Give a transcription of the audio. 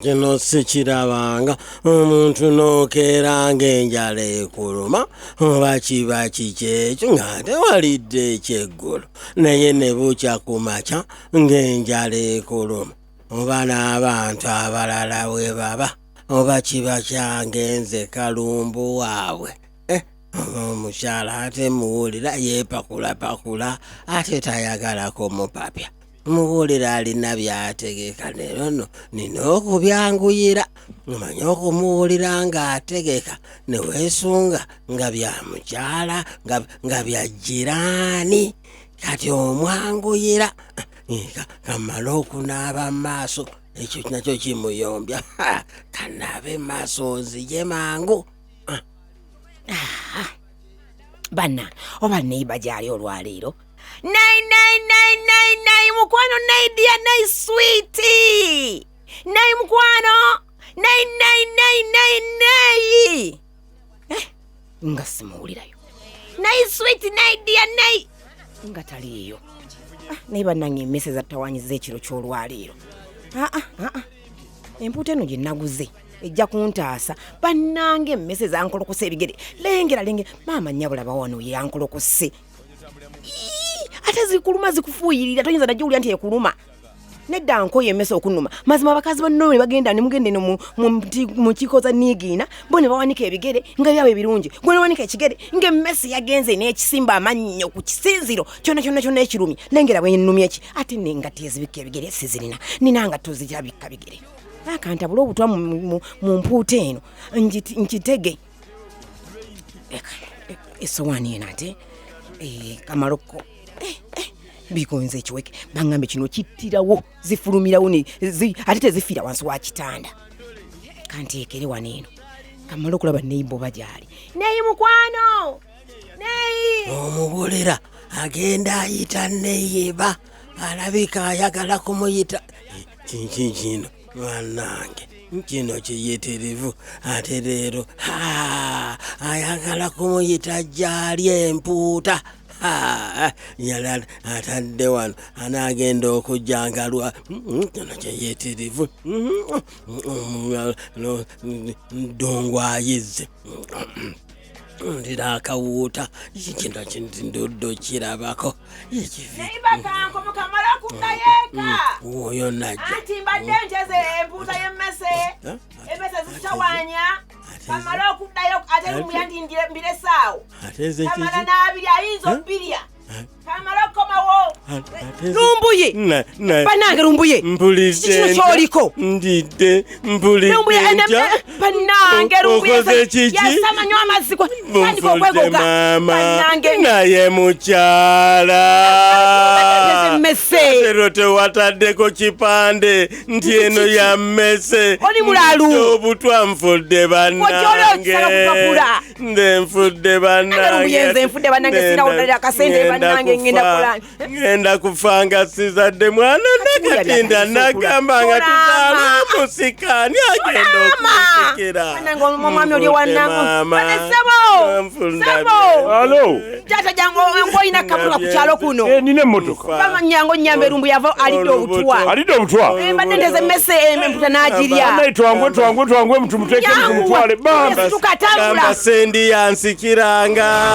Kino sikirabanga omuntu n'okeera ng'enjala ekuluma oba kiba kikekyo nga tewalidde ekyeggulo naye ne bukya ku makya ng'enjala ekuluma oba n'abantu abalala bwe baba oba kiba kyangenze kalumbu waabwe omukyala ate muwulira yeepakula ate tayagala kumupapya muwulira alina byategeka leero nno nina okubyanguyira omanye okumuwulira ng'ategeka ne weesunga nga bya mukyala nga bya jjiraani kati omwanguyira kamala okunaaba mu maaso ekyo nakyo kimuyombya kanaabe mu maaso onzije mangu banna oba neiba gyali olwaleero Nay, mukwano, nay, dear, nay, sweetie. Nay, mukwano. Nay. Nga simuwulirayo. Nay, sweetie, nay, dear, nay. Nga taliyo. Naye bannange emmese zattawanyiza ekiro ky'olwaleero. Empuuta eno gye naguze ejja kuntaasa bannange emmese zankolokose ebigere. Lengera. Maama nnyabulaba wano ye yankolokose. Ate zikuluma zikufuuyirira toyinza najja olya nti ekuluma nedda nkoye emmese okunuma mazima abakazi banno ne bagenda ne mugende no mu kikoza niigiina bo ne bawanika ebigere nga byabwe ebirungi gwe ne wanika ekigere ng'emmese yagenze n'ekisimba amannyo ku kisinziro kyonna ekirumi lengera bwe nnumya eki ate n'engatto ezibikka ebigere sizirina nina ngatto zirabikka bigere akantabula obutwa mu mpuuta eno nkitege esowaani eno ate kamaloko bikonze ekiweke bangambe kino kittirawo zifulumirawo ate tezifiira wansi wa kitanda kanteekere wano eno kamala okulaba neyimba bagyali neyi mukwano neyi omubulira agenda ayita neyeba alabika ayagala kumuyita kino bannange kino kiyitirivu ate leero ayagala kumuyita gyali empuuta yala atadde wano anaagenda okujjangalwa kino kyeyitirivu ddongo ayizze ndira akawuuta kino kinduddo kirabako neibakanko mukamala okuddayeeka oyo najja anti mbadde nteze empuuta y'emmese emmese zitawanya kamala okuddayo ate lumbuye nti mbire essaawo kamala n'abiri ayinza obbirya kamala okukomawo lumbuye bannange lumbuye kino kyoliko ndidde mpulidde bannange lumbuye yasamanywa amazzi tandika okwegoga bannange naye mukyala ero tewataddeko kipande nti eno ya mmese oli mulalu obutwa nfudde bannange nfudde bannange ngenda kufa nga sizadde mwana nakatinda nagamba nga tuzaala omusikaani agenda okusikira omwami oli owannangu Alo. Tata jangu ngoyina kapula ku kyalo kuno. Nina emmotoka. Bamanyango nyambe lumbu yava alidde obutwa. Alidde obutwa. Mbadde ndeze mmese emputa n'agirya. Naye twangwe mutumuteeke mutwale bamba. Tukatambula. Sendi yansikiranga.